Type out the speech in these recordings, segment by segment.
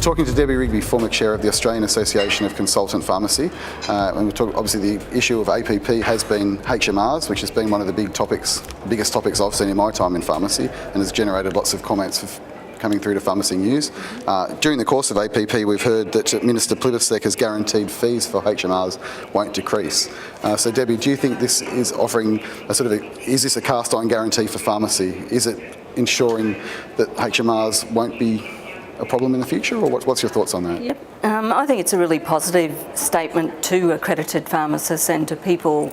talking to Debbie Rigby, former chair of the Australian Association of Consultant Pharmacy, and we're talking, obviously the issue of APP has been HMRs, which has been one of the biggest topics I've seen in my time in pharmacy, and has generated lots of comments coming through to Pharmacy News. During the course of APP, we've heard that Minister Plibersek has guaranteed fees for HMRs won't decrease. So Debbie, do you think this is offering is this a cast iron guarantee for pharmacy? Is it ensuring that HMRs won't be a problem in the future, or what's your thoughts on that? Yep. I think it's a really positive statement to accredited pharmacists and to people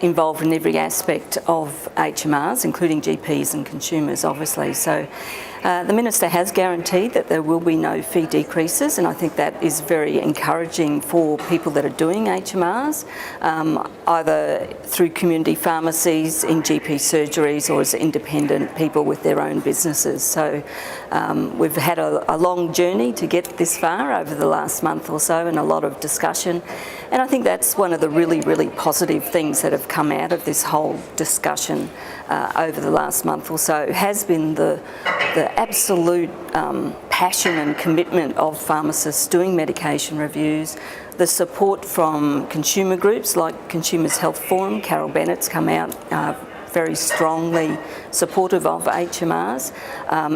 involved in every aspect of HMRs, including GPs and consumers, obviously. So the Minister has guaranteed that there will be no fee decreases, and I think that is very encouraging for people that are doing HMRs, either through community pharmacies, in GP surgeries, or as independent people with their own businesses. So we've had a long journey to get this far over the last month or so, and a lot of discussion. And I think that's one of the really, really positive things that have come out of this whole discussion over the last month or so, has been the absolute passion and commitment of pharmacists doing medication reviews, the support from consumer groups like Consumers Health Forum. Carol Bennett's come out very strongly supportive of HMRs,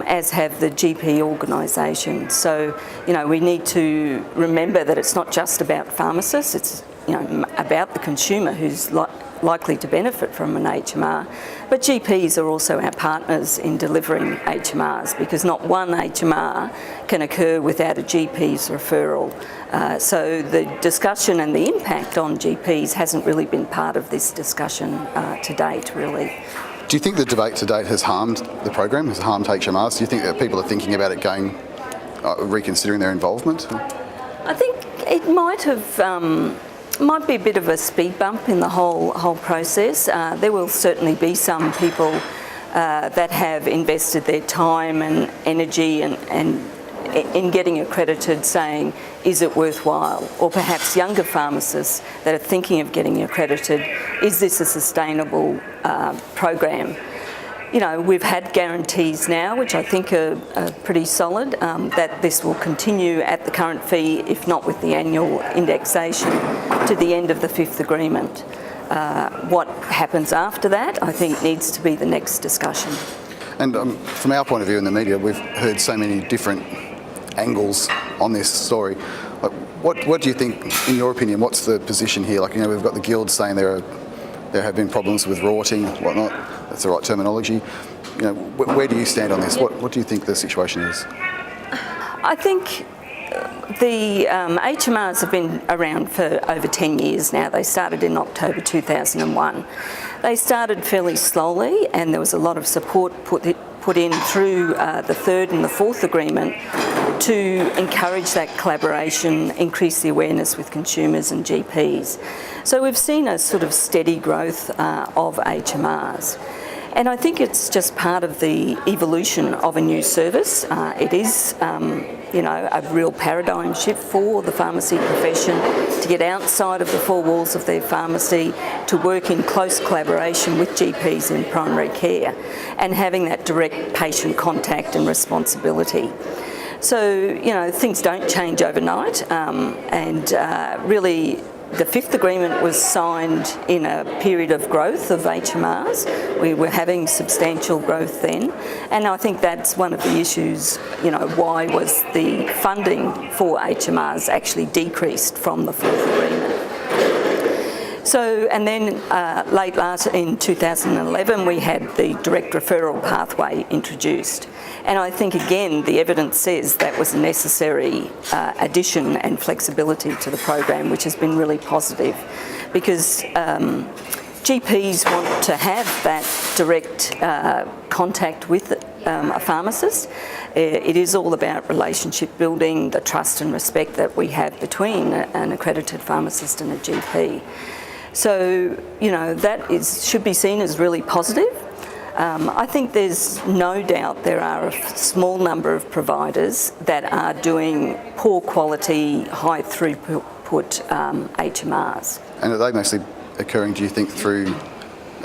as have the GP organisation. So, we need to remember that it's not just about pharmacists, it's about the consumer who's likely to benefit from an HMR. But GPs are also our partners in delivering HMRs, because not one HMR can occur without a GP's referral. So the discussion and the impact on GPs hasn't really been part of this discussion to date, really. Do you think the debate to date has harmed the program, has harmed HMRs? Do you think that people are thinking about it reconsidering their involvement? I think it might be a bit of a speed bump in the whole process. There will certainly be some people that have invested their time and energy and in getting accredited, saying, is it worthwhile? Or perhaps younger pharmacists that are thinking of getting accredited, is this a sustainable program? We've had guarantees now, which I think are pretty solid, that this will continue at the current fee, if not with the annual indexation, to the end of the fifth agreement. What happens after that, I think, needs to be the next discussion. And from our point of view in the media, we've heard so many different angles on this story. What do you think, in your opinion, what's the position here? We've got the Guild saying there have been problems with rorting, whatnot. That's the right terminology. Where do you stand on this? What do you think the situation is? I think the HMRs have been around for over 10 years now. They started in October 2001. They started fairly slowly, and there was a lot of support put in through the third and the fourth agreement to encourage that collaboration, increase the awareness with consumers and GPs. So we've seen a sort of steady growth of HMRs. And I think it's just part of the evolution of a new service. It is, a real paradigm shift for the pharmacy profession to get outside of the four walls of their pharmacy, to work in close collaboration with GPs in primary care, and having that direct patient contact and responsibility. So, things don't change overnight, and really the fifth agreement was signed in a period of growth of HMRs. We were having substantial growth then, and I think that's one of the issues, why was the funding for HMRs actually decreased from the fourth agreement. So, and then late in 2011, we had the direct referral pathway introduced. And I think, again, the evidence says that was a necessary addition and flexibility to the program, which has been really positive, because GPs want to have that direct contact with a pharmacist. It is all about relationship building, the trust and respect that we have between an accredited pharmacist and a GP. So, that should be seen as really positive. I think there's no doubt there are a small number of providers that are doing poor quality, high throughput HMRs. And are they mostly occurring, do you think, through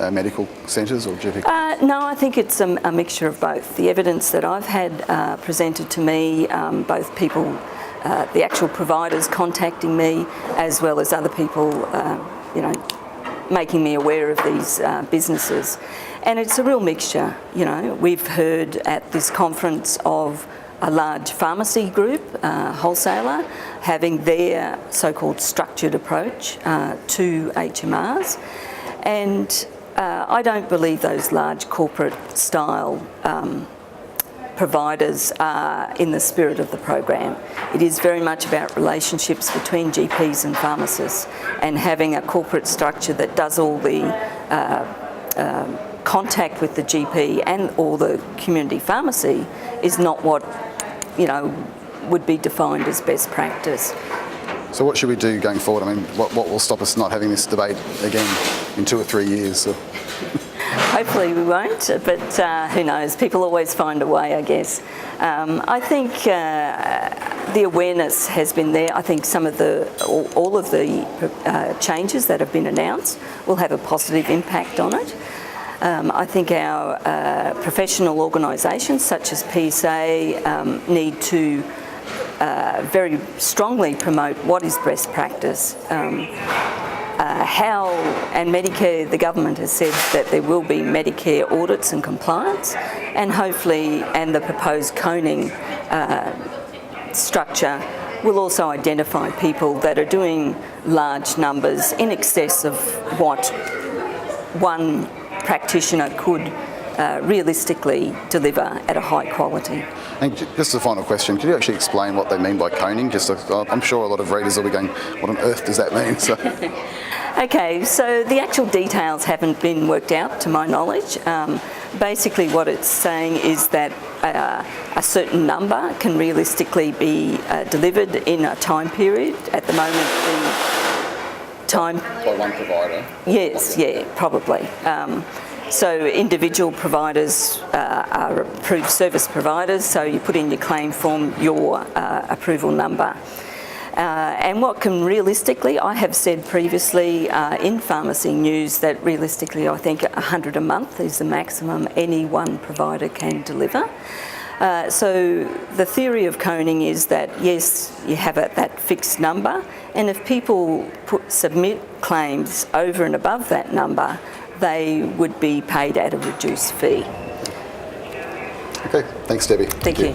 medical centres or GP? No, I think it's a mixture of both. The evidence that I've had presented to me, both people, the actual providers contacting me, as well as other people, making me aware of these businesses. And it's a real mixture. We've heard at this conference of a large pharmacy group, wholesaler, having their so-called structured approach to HMRs. And I don't believe those large corporate style providers are in the spirit of the program. It is very much about relationships between GPs and pharmacists, and having a corporate structure that does all the contact with the GP and or the community pharmacy is not what would be defined as best practice. So what should we do going forward? I mean, what will stop us not having this debate again in 2 or 3 years? So. Hopefully we won't, but who knows? People always find a way, I guess. I think the awareness has been there. I think all of the changes that have been announced will have a positive impact on it. I think our professional organisations such as PSA need to very strongly promote what is best practice. How, and Medicare, the government has said that there will be Medicare audits and compliance, and hopefully, and the proposed coning structure will also identify people that are doing large numbers in excess of what one practitioner could realistically deliver at a high quality. And just a final question, could you actually explain what they mean by coning? I'm sure a lot of readers will be going, what on earth does that mean? So. Okay, so the actual details haven't been worked out to my knowledge. Basically what it's saying is that a certain number can realistically be delivered in a time period. At the moment, the time... By one provider? Yes, yeah, probably. So individual providers are approved service providers, so you put in your claim form, your approval number. And what can realistically, I have said previously in Pharmacy News that realistically I think 100 a month is the maximum any one provider can deliver. So the theory of coning is that yes, you have that fixed number, and if people submit claims over and above that number, they would be paid at a reduced fee. Okay, thanks Debbie. Thank you.